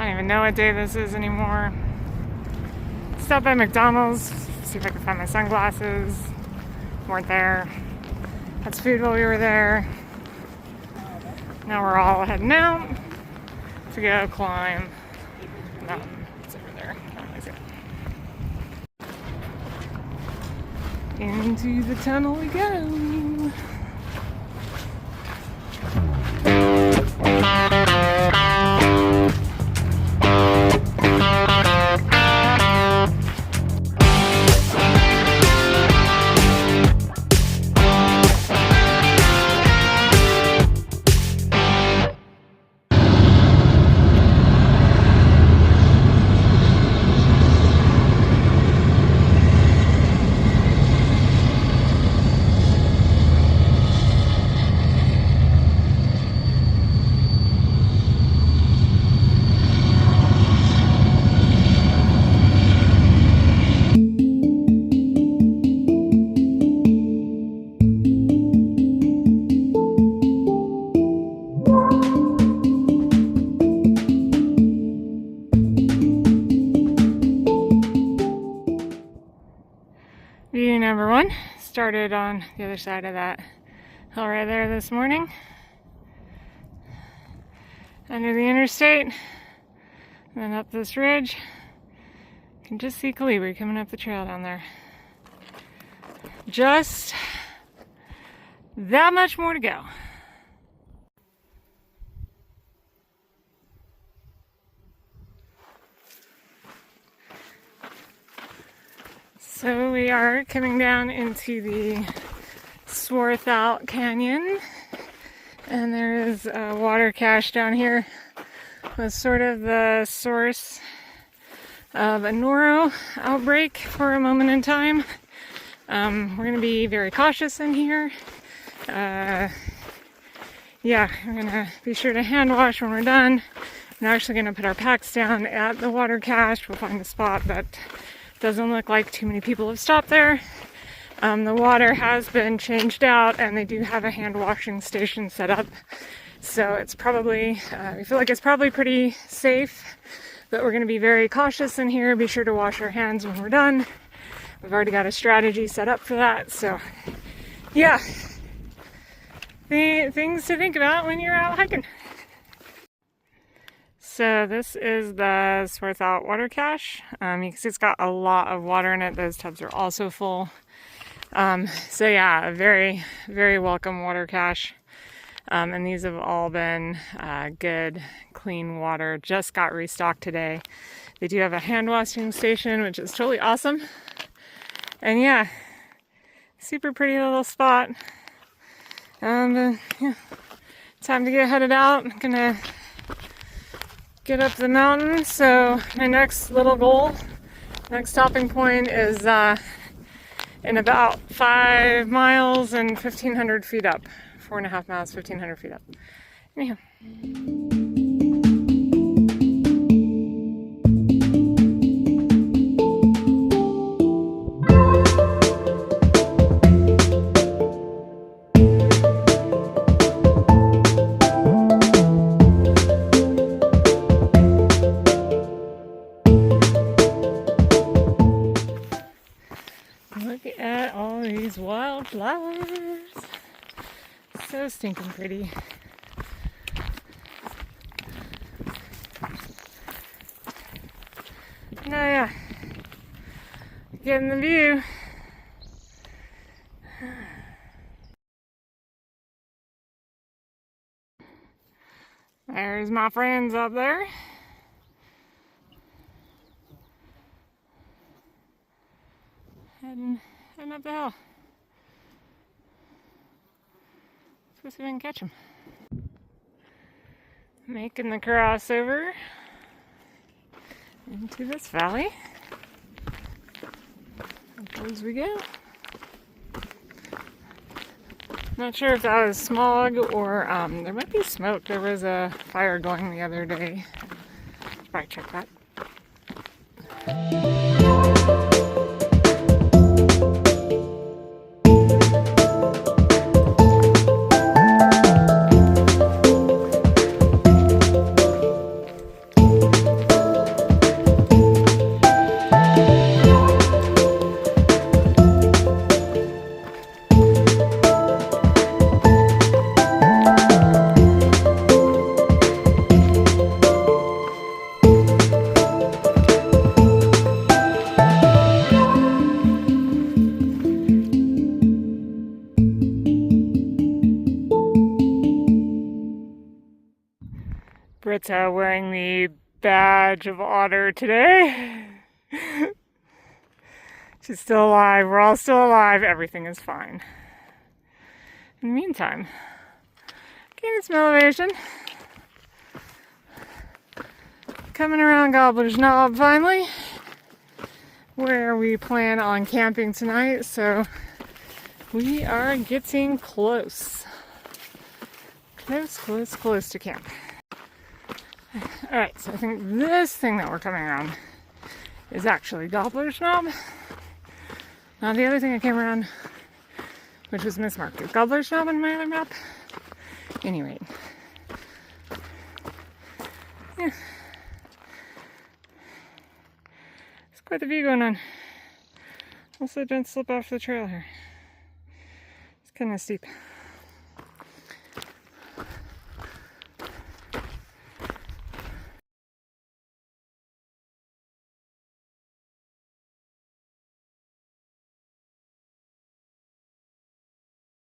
don't even know what day this is anymore. Stopped by McDonald's, see if I could find my sunglasses. Weren't there. Had some food while we were there. Now we're all heading out to go climb the mountain. It's over there. Can't really see it. Into the tunnel we go. View number one started on the other side of that hill right there this morning. Under the interstate, and then up this ridge. You can just see Colibri coming up the trail down there. Just that much more to go. So we are coming down into the Swarthout Canyon, and there is a water cache down here. Was sort of the source of a noro outbreak for a moment in time. We're going to be very cautious in here. Yeah, we're going to be sure to hand wash when we're done. We're actually going to put our packs down at the water cache. We'll find a spot that doesn't look like too many people have stopped there. The water has been changed out, and they do have a hand washing station set up. So it's probably, we feel like it's probably pretty safe, but we're going to be very cautious in here. Be sure to wash our hands when we're done. We've already got a strategy set up for that. So yeah, the things to think about when you're out hiking. So this is the Swarthout water cache. You can see it's got a lot of water in it. Those tubs are also full. So yeah, a very, very welcome water cache. And these have all been good, clean water. Just got restocked today. They do have a hand washing station, which is totally awesome. And yeah, super pretty little spot. Yeah, time to get headed out. I'm gonna get up the mountain. So my next little goal, next stopping point is in about 5 miles and 1,500 feet up. 4.5 miles, 1,500 feet up. Anyhow. Look at all these wildflowers. So stinking pretty. Now yeah, getting the view. There's my friends up there. Heading up the hill. Let's see if we can catch them. Making the crossover into this valley. Up as we go. Not sure if that was smog or there might be smoke. There was a fire going the other day. Should probably check that. Britta wearing the badge of honor today. She's still alive. We're all still alive. Everything is fine. In the meantime, gaining some elevation. Coming around Gobblers Knob finally, where we plan on camping tonight. So we are getting close. Close to camp. Alright, so I think this thing that we're coming around is actually Gobblers Knob. Now the other thing I came around, which was mismarked, is Gobblers Knob on my other map. Anyway. Yeah. There's quite the view going on. Also, don't slip off the trail here. It's kind of steep.